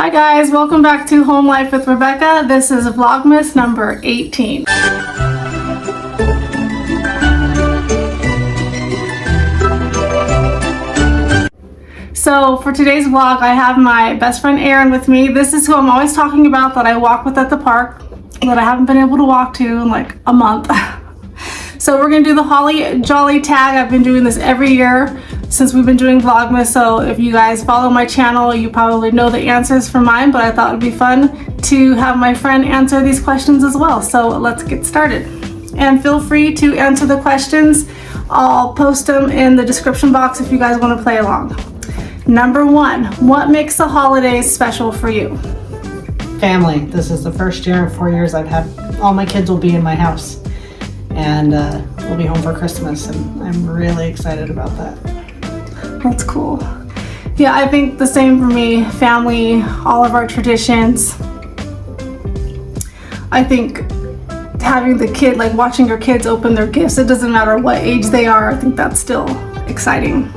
Hi guys, welcome back to Home Life with Rebecca. This is Vlogmas number 18. So for today's vlog, I have my best friend Erin with me. This is who I'm always talking about that I walk with at the park that I haven't been able to walk to in like a month. So we're gonna do the Holly Jolly tag. I've been doing this every year since we've been doing Vlogmas. So if you guys follow my channel, you probably know the answers for mine, but I thought it'd be fun to have my friend answer these questions as well. So let's get started. And feel free to answer the questions. I'll post them in the description box if you guys want to play along. Number one, what makes the holidays special for you? Family. This is the first year in 4 years I've had, all my kids will be in my house. And we'll be home for Christmas, and I'm really excited about that. That's cool. Yeah, I think the same for me. Family, all of our traditions. I think having the kid, like watching your kids open their gifts, it doesn't matter what age they are, I think that's still exciting.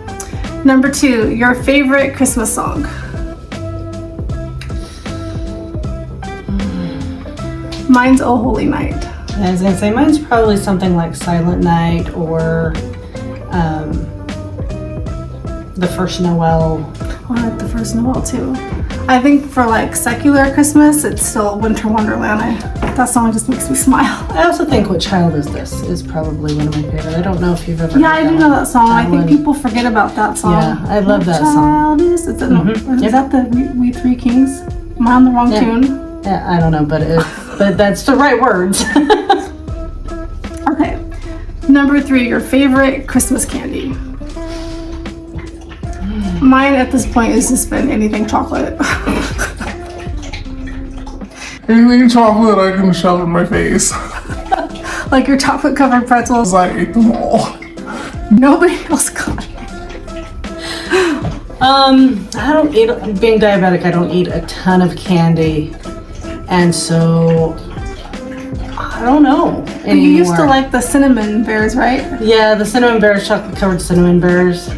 Number two, your favorite Christmas song? Mine's Oh Holy Night. I was gonna say mine's probably something like Silent Night or The First Noel. Oh, I like The First Noel too. I think for like secular Christmas, it's still Winter Wonderland. That song just makes me smile. I also think What Child Is This is probably one of my favorite. I don't know if you've ever Yeah, heard I do know that song. I think people forget about that song. Yeah, I love that song. Child is that, is that the We Three Kings? Am I on the wrong tune? Yeah, I don't know, but that's the right words. Okay. Number three, your favorite Christmas candy? Mine at this point is just been anything chocolate. Anything chocolate I can shove in my face. Like your chocolate covered pretzels. I ate them all. Nobody else got it. I don't eat, being diabetic, I don't eat a ton of candy. And so, I don't know anymore. You used to like the cinnamon bears, right? Yeah, the cinnamon bears, chocolate covered cinnamon bears.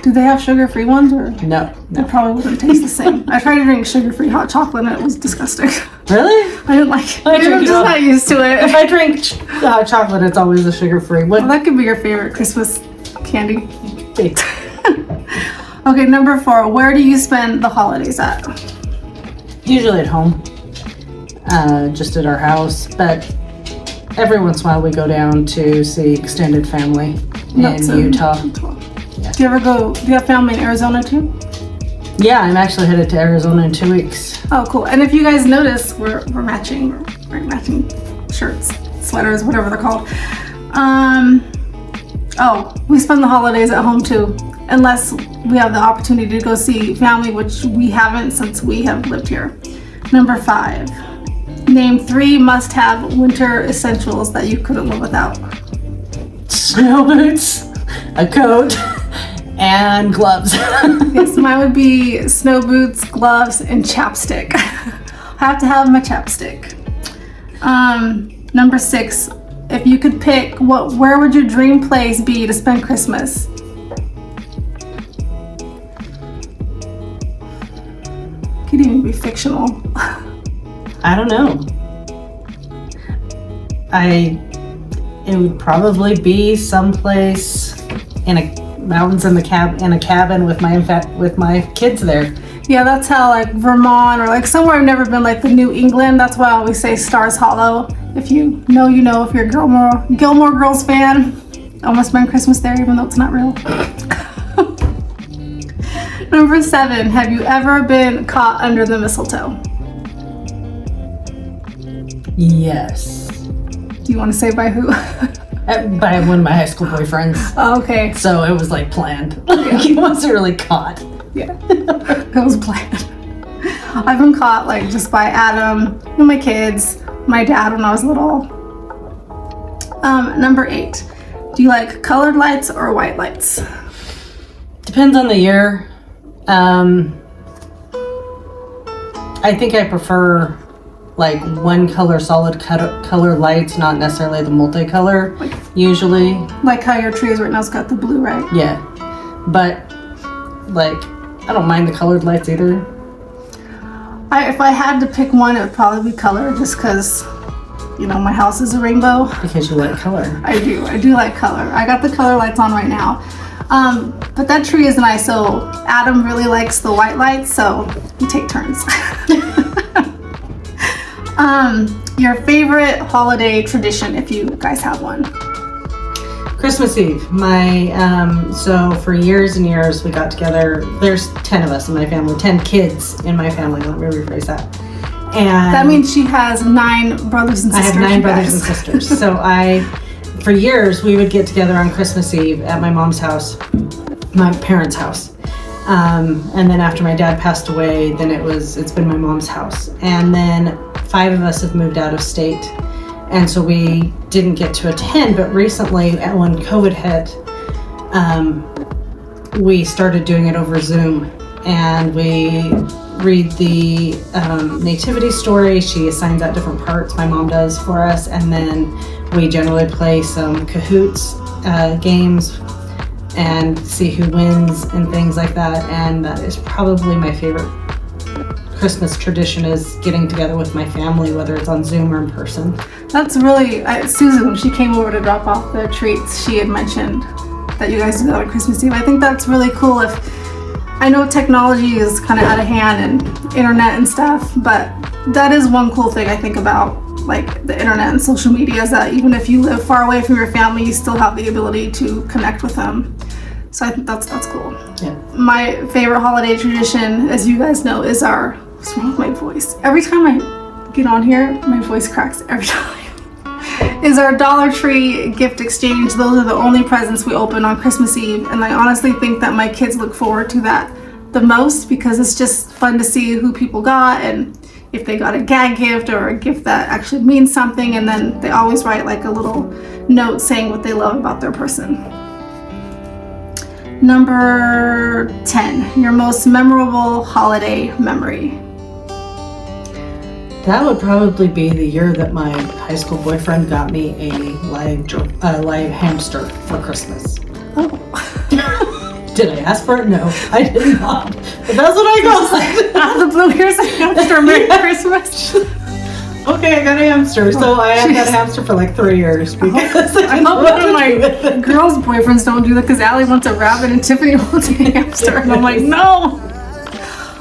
Do they have sugar-free ones or? No. It probably wouldn't taste the same. I tried to drink sugar-free hot chocolate and it was disgusting. Really? I didn't like it. I drink I'm it just all. not used to it. If I drink hot chocolate, it's always the sugar-free. Well, that could be your favorite Christmas candy. It, Okay, number four, where do you spend the holidays at? usually at home, just at our house, but every once in a while we go down to see extended family That's in Utah. Do you have family in Arizona too? Yeah, I'm actually headed to Arizona in 2 weeks. Oh, cool. And if you guys notice, we're matching. We're wearing matching shirts, sweaters, whatever they're called. Oh, we spend the holidays at home too, unless we have the opportunity to go see family, which we haven't since we have lived here. Number five, name 3 must-have winter essentials that you couldn't live without. Snow boots, a coat, and gloves. Yes, mine would be snow boots, gloves, and chapstick. I have to have my chapstick. Number 6, if you could pick, where would your dream place be to spend Christmas? Could even be fictional. I don't know. It would probably be someplace in a mountains in a cabin with my kids there. Yeah, that's how like Vermont or like somewhere I've never been, like the New England. That's why I always say Stars Hollow. If you know, you know. If you're a Gilmore Girls fan, I want to spend Christmas there even though it's not real. Number 7, have you ever been caught under the mistletoe? Yes. Do you want to say by who? By one of my high school boyfriends. Oh, okay. So it was like planned. He wasn't really caught. Yeah, it was planned. I've been caught like just by Adam and my kids, my dad when I was little. Number 8, do you like colored lights or white lights? Depends on the year. I think I prefer like one color solid color lights, not necessarily the multicolor. Usually, like how your tree is right now, it's got the blue, right? Yeah, but like I don't mind the colored lights either. If I had to pick one, it would probably be color, just because, you know, my house is a rainbow. Because you like color. I do like color. I got the color lights on right now. But that tree is nice, so Adam really likes the white lights, so we take turns. Your favorite holiday tradition, if you guys have one? Christmas Eve. So for years and years we got together. There's 10 of us in my family, 10 kids in my family. Let me rephrase that. And That means she has 9 brothers and sisters. I have 9 you brothers guys. and sisters. So for years we would get together on Christmas Eve at my mom's house, my parents' house. And then after my dad passed away, then it's been my mom's house. And then 5 of us have moved out of state. And so we didn't get to attend, but recently when COVID hit, we started doing it over Zoom, and we read the nativity story. She assigns out different parts, my mom does for us, and then we generally play some Kahoots games and see who wins and things like that. And that is probably my favorite Christmas tradition, is getting together with my family, whether it's on Zoom or in person. That's really, Susan, when she came over to drop off the treats, she had mentioned that you guys do that on Christmas Eve. I think that's really cool. I know technology is kind of out of hand and internet and stuff, but that is one cool thing I think about like the internet and social media, is that even if you live far away from your family, you still have the ability to connect with them. So I think that's cool. Yeah. My favorite holiday tradition, as you guys know, is what's wrong with my voice? Every time I get on here, my voice cracks every time. Is our Dollar Tree gift exchange. Those are the only presents we open on Christmas Eve, and I honestly think that my kids look forward to that the most, because it's just fun to see who people got and if they got a gag gift or a gift that actually means something, and then they always write like a little note saying what they love about their person. Number 10, your most memorable holiday memory. That would probably be the year that my high school boyfriend got me a live hamster for Christmas. Oh. Did I ask for it? No, I did not. But that's what I got. Out of the blue, here's a hamster. Merry Christmas. Okay, I got a hamster. So I have had a hamster for like 3 years. Because I hope one of my girls' boyfriends don't do that, because Allie wants a rabbit and Tiffany wants a hamster. And I'm like, no.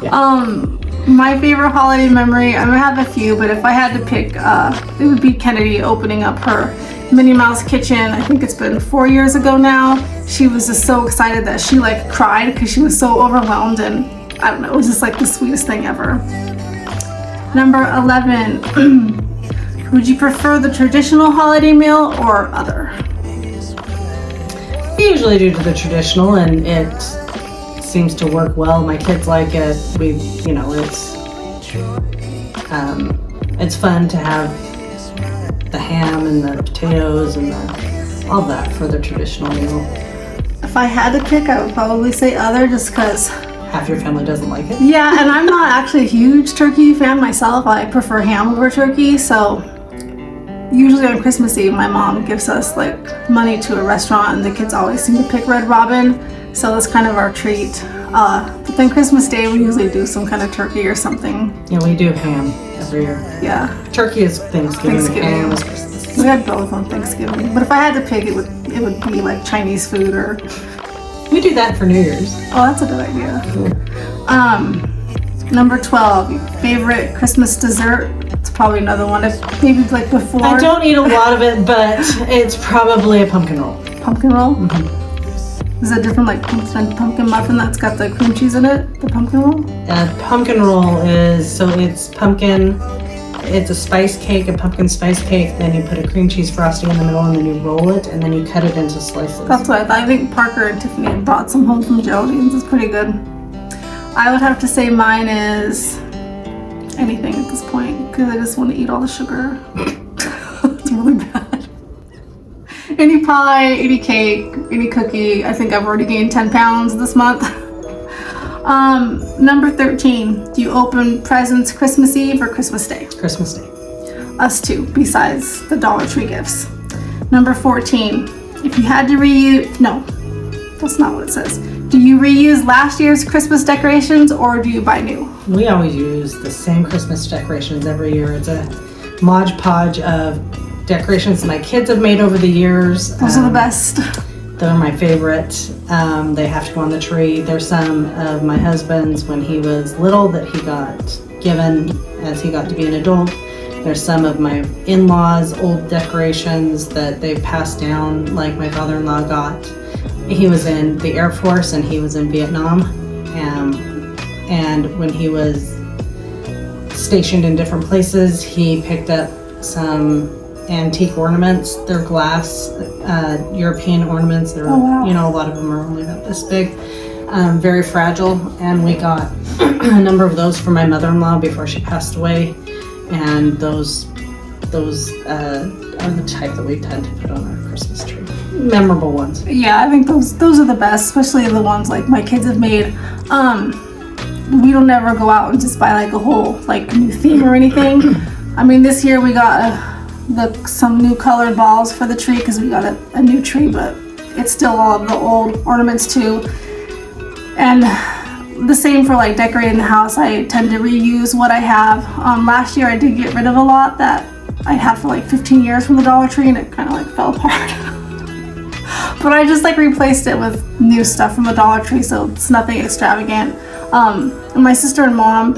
Yeah. My favorite holiday memory, I have a few, but if I had to pick, it would be Kennedy opening up her Minnie Mouse kitchen. I think it's been 4 years ago now. She was just so excited that she like cried because she was so overwhelmed, and I don't know, it was just like the sweetest thing ever. Number 11, would you prefer the traditional holiday meal or other? I usually do the traditional, and it seems to work well. My kids like it. It's fun to have the ham and the potatoes and all that for the traditional meal. If I had to pick, I would probably say other, just because. Half your family doesn't like it. Yeah, and I'm not actually a huge turkey fan myself. I prefer ham over turkey, so usually on Christmas Eve, my mom gives us like money to a restaurant, and the kids always seem to pick Red Robin, so that's kind of our treat. But then Christmas Day, we usually do some kind of turkey or something. Yeah, we do ham every year. Yeah. Turkey is Thanksgiving. Ham is Christmas. We had both on Thanksgiving, but if I had to pick, it would be like Chinese food or. We do that for New Year's. Oh, that's a good idea. Number 12, favorite Christmas dessert. It's probably another one. If maybe like before. I don't eat a lot of it, but it's probably a pumpkin roll. Pumpkin roll? Mm-hmm. Is that different, like pumpkin muffin that's got the cream cheese in it? The pumpkin roll? Pumpkin roll it's pumpkin. It's a spice cake, a pumpkin spice cake. Then you put a cream cheese frosting in the middle, and then you roll it, and then you cut it into slices. That's what I thought. I think Parker and Tiffany brought some home from Geraldine's. It's pretty good. I would have to say mine is anything at this point, because I just want to eat all the sugar. It's really bad. Any pie, any cake, any cookie. I think I've already gained 10 pounds this month. Number 13, do you open presents Christmas Eve or Christmas Day? Christmas Day. Us too, besides the Dollar Tree gifts. Number 14, if you had to no, that's not what it says. Do you reuse last year's Christmas decorations or do you buy new? We always use the same Christmas decorations every year. It's a Mod Podge of decorations my kids have made over the years. Those are the best. They're my favorite. They have to go on the tree. There's some of my husband's when he was little that he got given as he got to be an adult. There's some of my in-laws' old decorations that they've passed down, like my father-in-law got. He was in the Air Force and he was in Vietnam. And when he was stationed in different places, he picked up some antique ornaments. They're glass European ornaments. They're, Oh, wow. you know, a lot of them are only about this big, very fragile. And we got a number of those for my mother-in-law before she passed away. And those are the type that we tend to put on our Christmas tree. Memorable ones. Yeah, I think those are the best, especially the ones like my kids have made. We don't ever go out and just buy like a whole like new theme or anything. I mean, this year we got some new colored balls for the tree because we got a new tree, but it's still all of the old ornaments too. And the same for like decorating the house. I tend to reuse what I have. Last year I did get rid of a lot that I had for like 15 years from the Dollar Tree and it kind of like fell apart. But I just like replaced it with new stuff from the Dollar Tree, so it's nothing extravagant. And my sister and mom,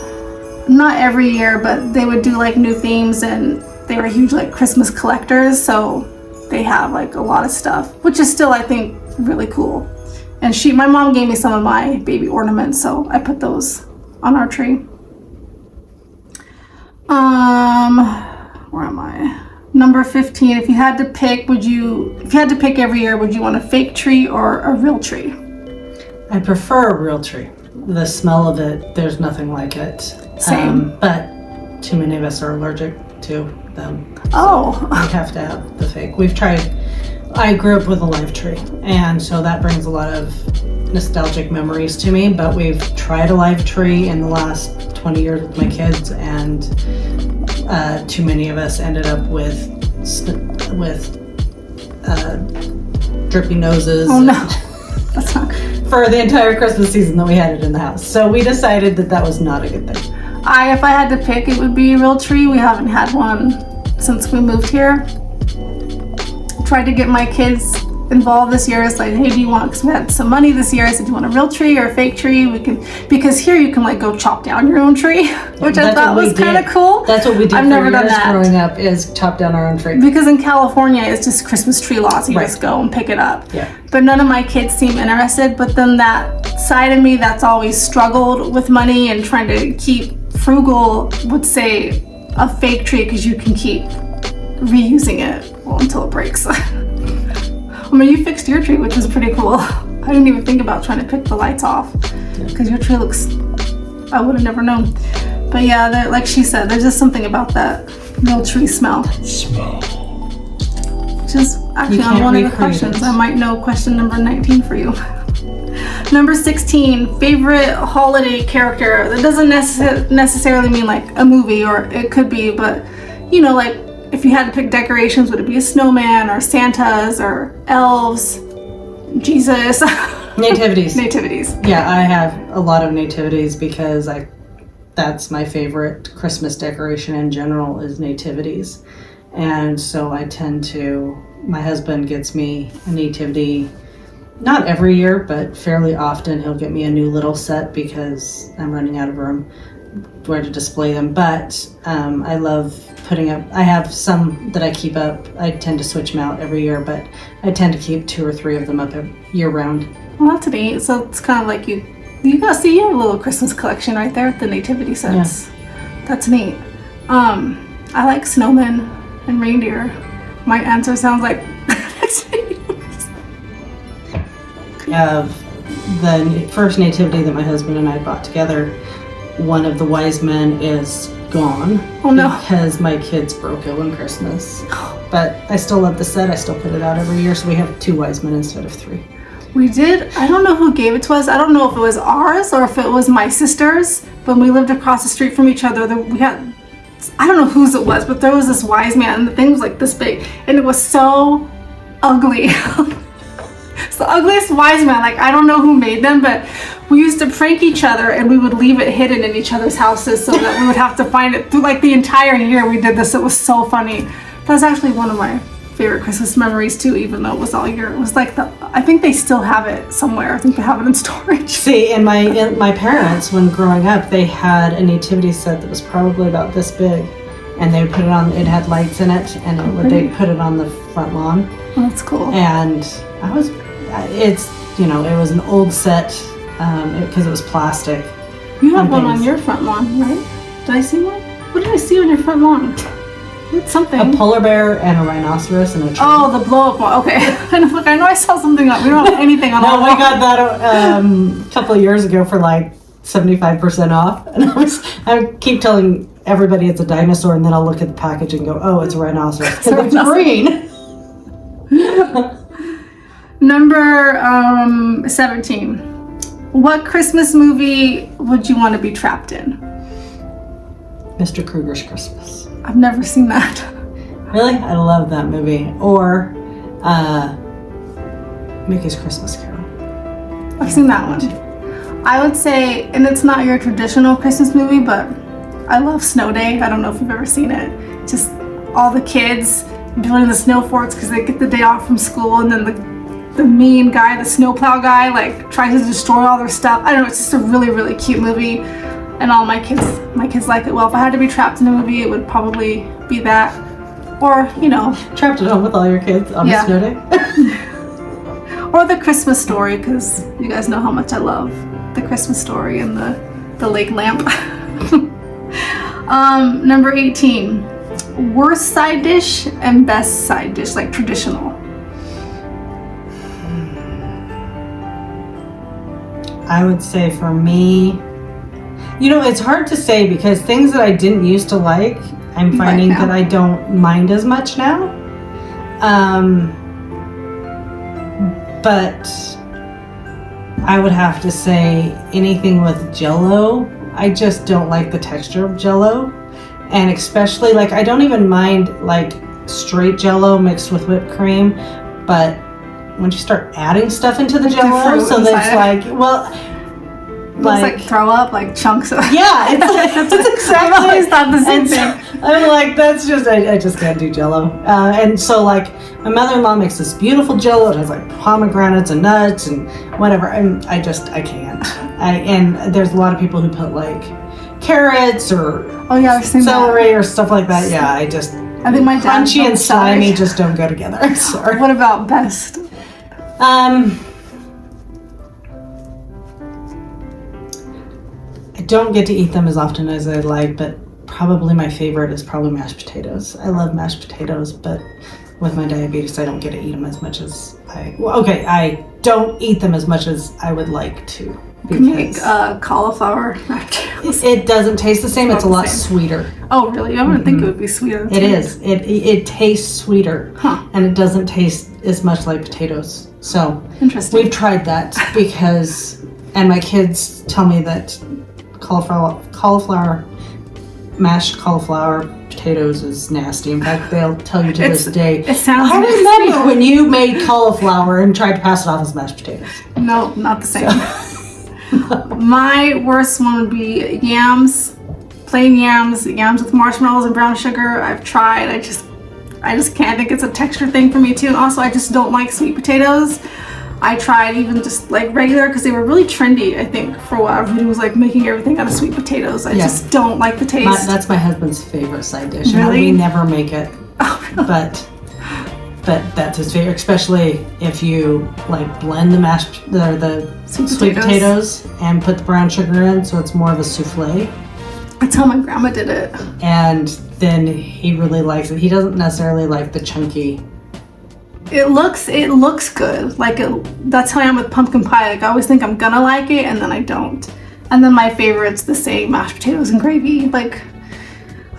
not every year, but they would do like new themes, and they were huge like Christmas collectors, so they have like a lot of stuff, which is still, I think, really cool. And my mom gave me some of my baby ornaments, so I put those on our tree. Where am I? Number 15, if you had to pick every year, would you want a fake tree or a real tree? I prefer a real tree. The smell of it, there's nothing like it. Same. But too many of us are allergic to them. Oh. So we have to have the fake. We've tried. I grew up with a live tree, and so that brings a lot of nostalgic memories to me, but we've tried a live tree in the last 20 years with my kids, and too many of us ended up with drippy noses. Oh no, that's not. For the entire Christmas season that we had it in the house. So we decided that was not a good thing. If I had to pick, it would be a real tree. We haven't had one since we moved here. Tried to get my kids involved this year. It's like, hey, do you want, because we had some money this year. I said, do you want a real tree or a fake tree? We can, because here you can like go chop down your own tree, which I thought was kind of cool. That's what we did. I've never done that growing up, is chop down our own tree. Because in California, it's just Christmas tree laws. You just go and pick it up. Yeah. But none of my kids seem interested. But then that side of me that's always struggled with money and trying to keep frugal would say a fake tree, because you can keep reusing it until it breaks. I mean, you fixed your tree, which is pretty cool. I didn't even think about trying to pick the lights off, because your tree looks, I would have never known. But yeah, like she said, there's just something about that real tree smell. Which is actually on one of the questions. I might know question number 19 for you. Number 16, favorite holiday character. That doesn't necessarily mean like a movie, or it could be, but you know, like if you had to pick decorations, would it be a snowman or Santas or elves, Jesus? Nativities. Nativities. Yeah, I have a lot of nativities because that's my favorite Christmas decoration in general is nativities. And so my husband gets me a nativity, not every year, but fairly often. He'll get me a new little set because I'm running out of room where to display them. But I love putting up, I have some that I keep up. I tend to switch them out every year, but I tend to keep 2 or 3 of them up year round. Well, that's neat. So it's kind of like you got to see your little Christmas collection right there with the nativity sets. Yeah. That's neat. I like snowmen and reindeer. My answer sounds like the first nativity that my husband and I bought together, one of the wise men is gone. Oh no. Because my kids broke ill on Christmas. But I still love the set. I still put it out every year, so we have 2 wise men instead of 3. We did. I don't know who gave it to us. I don't know if it was ours or if it was my sister's. When we lived across the street from each other, we had, I don't know whose it was, but there was this wise man, and the thing was like this big, and it was so ugly. It's the ugliest wise man. Like, I don't know who made them, but we used to prank each other and we would leave it hidden in each other's houses so that we would have to find it through like the entire year we did this. It was so funny. That's actually one of my favorite Christmas memories too, even though it was all year. It was like I think they still have it somewhere. I think they have it in storage. See, and my parents, when growing up, they had a nativity set that was probably about this big. And they would put it on, it had lights in it, and they'd put it on the front lawn. Oh, that's cool. And it was an old set, because it was plastic. You have one on your front lawn, right? Did I see one? What did I see on your front lawn? It's something. A polar bear and a rhinoceros and a tree. Oh, the blow up one. Okay. And I'm like, I know I saw something up. We don't have anything on our No, we got that a couple of years ago for like 75% off. And I keep telling everybody it's a dinosaur, and then I'll look at the package and go, oh, it's a rhinoceros. Because it's green. Number 17. What Christmas movie would you want to be trapped in? Mr. Krueger's Christmas. I've never seen that. Really? I love that movie. Or Mickey's Christmas Carol. I've seen that one. I would say, and it's not your traditional Christmas movie, but I love Snow Day. I don't know if you've ever seen it. Just all the kids doing the snow forts because they get the day off from school, and then the mean guy, the snowplow guy, like tries to destroy all their stuff. I don't know, it's just a really, really cute movie, and all my kids like it. Well, if I had to be trapped in a movie, it would probably be that, or Trapped at home with all your kids on a snow day. or The Christmas Story, because you guys know how much I love The Christmas Story and the lake lamp. Number 18. Worst side dish and best side dish, like traditional. I would say for me, it's hard to say because things that I didn't used to like, I'm finding that I don't mind as much now. But I would have to say anything with Jell-O. I just don't like the texture of Jell-O. And especially, like, I don't even mind, like, straight Jell-O mixed with whipped cream. But when you start adding stuff into the Jell-O, so that's like, well... Looks like throw up, like chunks of... Yeah, it's exactly... I've always thought the same thing. I'm like, that's just... I just can't do Jell-O. And so, like, my mother-in-law makes this beautiful Jell-O. It has, like, pomegranates and nuts and whatever. And I can't. And there's a lot of people who put, like, carrots or celery or stuff like that. Yeah, I think my dad crunchy and slimy just don't go together. I'm sorry. What about best? I don't get to eat them as often as I'd like, but probably my favorite is probably mashed potatoes. I love mashed potatoes, but with my diabetes, I don't get to eat them as much as I don't eat them as much as I would like to. You can make cauliflower mashed potatoes. It doesn't taste the same. It's a lot sweeter. Oh, really? I wouldn't think it would be sweeter. It is. It tastes sweeter, and it doesn't taste as much like potatoes. So interesting. We've tried that because, and my kids tell me that mashed cauliflower potatoes is nasty. In fact, they'll tell you to this day. It sounds I nasty. remember when you made cauliflower and tried to pass it off as mashed potatoes. No, not the same. My worst one would be yams, plain yams with marshmallows and brown sugar. I've tried. I just can't. I think it's a texture thing for me too. And also, I just don't like sweet potatoes. I tried even just like regular because they were really trendy, I think, for a while. Everybody was like making everything out of sweet potatoes. I just don't like the taste. That's my husband's favorite side dish. Really? We never make it. Oh, really? But that's his favorite, especially if you like blend the sweet potatoes and put the brown sugar in, so it's more of a souffle. That's how my grandma did it. And then he really likes it. He doesn't necessarily like the chunky. It looks good. Like that's how I am with pumpkin pie. Like I always think I'm gonna like it, and then I don't. And then my favorite's the same mashed potatoes and gravy. Like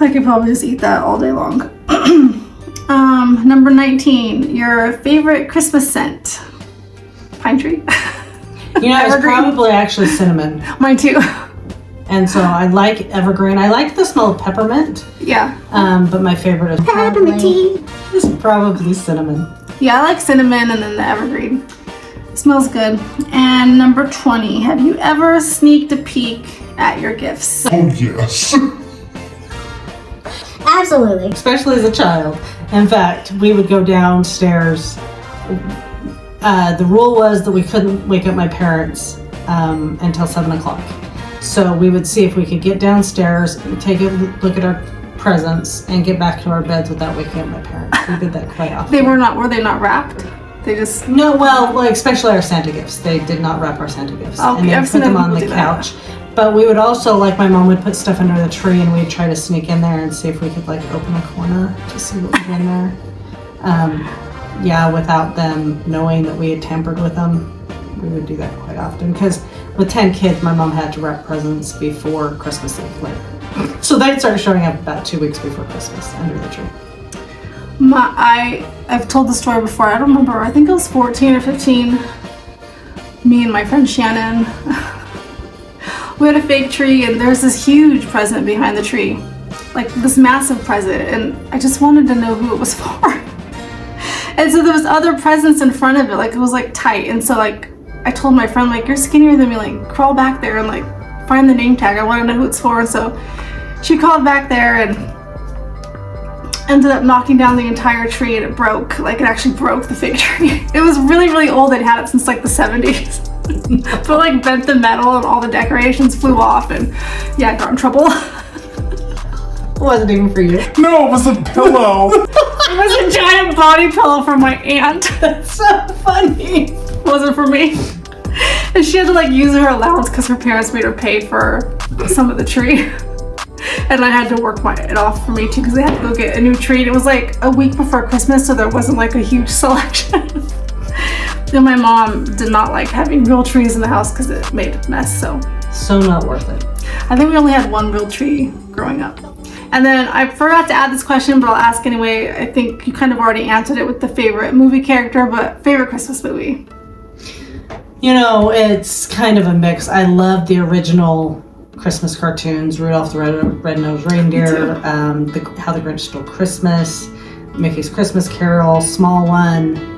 I could probably just eat that all day long. Number 19, your favorite Christmas scent? Pine tree? It's probably actually cinnamon. Mine too. And so I like evergreen. I like the smell of peppermint. Yeah. But my favorite is probably cinnamon. Yeah, I like cinnamon and then the evergreen. Smells good. And number 20, have you ever sneaked a peek at your gifts? Oh, yes. Absolutely. Especially as a child. In fact, we would go downstairs. The rule was that we couldn't wake up my parents until 7 o'clock. So we would see if we could get downstairs, take a look at our presents, and get back to our beds without waking up my parents. We did that quite often. Were they not wrapped? They just... No, well, like, especially our Santa gifts. They did not wrap our Santa gifts. Oh, and they I've put seen them other on the people do that. couch. But we would also, like, my mom would put stuff under the tree and we'd try to sneak in there and see if we could, like, open a corner to see what was in there. Yeah, without them knowing that we had tampered with them. We would do that quite often. Because with 10 kids, my mom had to wrap presents before Christmas Eve. Like, so they'd start showing up about 2 weeks before Christmas under the tree. I've told the story before. I don't remember. I think I was 14 or 15. Me and my friend Shannon, we had a fake tree, and there's this huge present behind the tree, like this massive present, and I just wanted to know who it was for. And so there was other presents in front of it, like it was like tight, and so like I told my friend, like, you're skinnier than me, like crawl back there and like find the name tag. I want to know who it's for. And so she crawled back there and ended up knocking down the entire tree, and it broke. Like, it actually broke the fig tree. It was really, really old. They'd had it since like the 70s. But like bent the metal and all the decorations flew off, and yeah, I got in trouble. It wasn't even for you. No, it was a pillow. It was a giant body pillow from my aunt. That's so funny. It wasn't for me. And she had to like use her allowance because her parents made her pay for some of the tree. And I had to work it off for me too, because they had to go get a new tree. And it was like a week before Christmas, so there wasn't like a huge selection. And my mom did not like having real trees in the house because it made a mess. So not worth it. I think we only had one real tree growing up. And then I forgot to add this question, but I'll ask anyway. I think you kind of already answered it with the favorite movie character, but favorite Christmas movie? You know, it's kind of a mix. I love the original Christmas cartoons, Rudolph the Red-Nosed Reindeer, How the Grinch Stole Christmas, Mickey's Christmas Carol, Small One.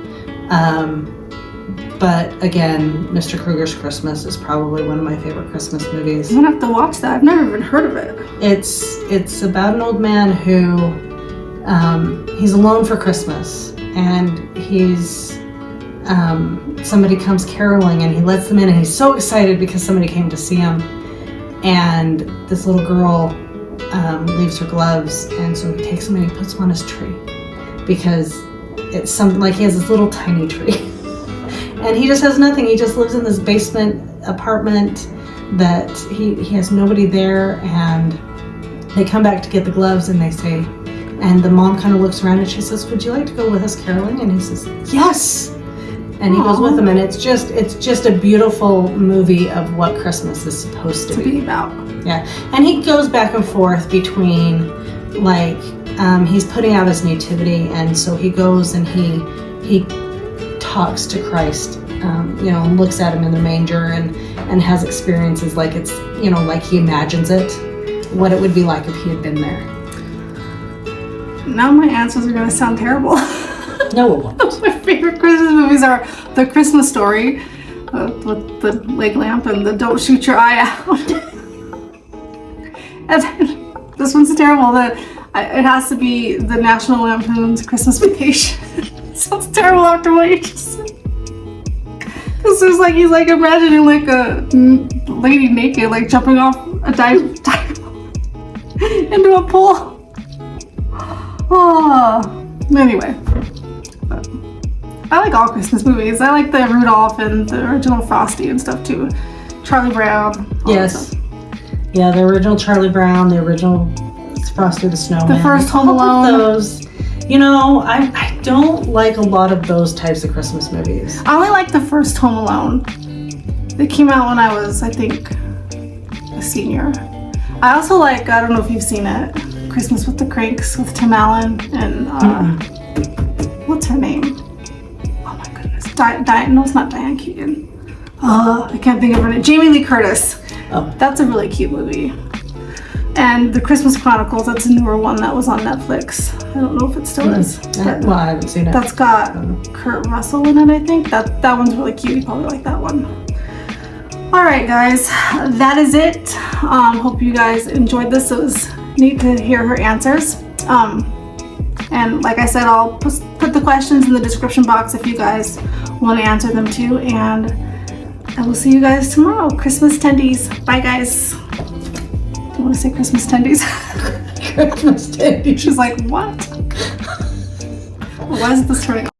But again, Mr. Krueger's Christmas is probably one of my favorite Christmas movies. I'm gonna have to watch that. I've never even heard of it. It's about an old man who he's alone for Christmas, and somebody comes caroling, and he lets them in, and he's so excited because somebody came to see him. And this little girl leaves her gloves, and so he takes them and he puts them on his tree because it's something like he has this little tiny tree. And he just has nothing. He just lives in this basement apartment that he has nobody there. And they come back to get the gloves, and they say, and the mom kind of looks around and she says, "Would you like to go with us caroling?" And he says, "Yes." And he goes with them, and it's just a beautiful movie of what Christmas is supposed to be about. Yeah, and he goes back and forth between like he's putting out his nativity, and so he goes and he talks to Christ, and looks at him in the manger and has experiences like it's like he imagines it, what it would be like if he had been there. Now my answers are gonna sound terrible. No, it won't. My favorite Christmas movies are The Christmas Story, with the leg lamp and the Don't Shoot Your Eye Out. And then, this one's terrible. It has to be the National Lampoon's Christmas Vacation. It sounds terrible after what you just said. Because he's like imagining like a lady naked, like jumping off a dive into a pool. Oh, anyway. I like all Christmas movies. I like the Rudolph and the original Frosty and stuff too. Charlie Brown. Yes. Yeah, the original Charlie Brown, the original Frosty the Snowman. The first Home Alone. Those. I don't like a lot of those types of Christmas movies. I only like the first Home Alone. They came out when I was, I think, a senior. I also like, I don't know if you've seen it, Christmas with the Cranks with Tim Allen and what's her name? Oh my goodness. No, it's not Diane Keaton. I can't think of her name. Jamie Lee Curtis. Oh. That's a really cute movie. And the Christmas Chronicles, that's a newer one that was on Netflix. I don't know if it still is. But Well, I haven't seen it. that's got Kurt Russell in it, I think. That one's really cute. You probably like that one. All right, guys, that is it. Hope you guys enjoyed this. It was neat to hear her answers. And like I said, I'll put the questions in the description box if you guys want to answer them too. And I will see you guys tomorrow. Christmas tendies. Bye, guys. I want to say Christmas tendies. Christmas tendies. She's like, what? Why is this turning off?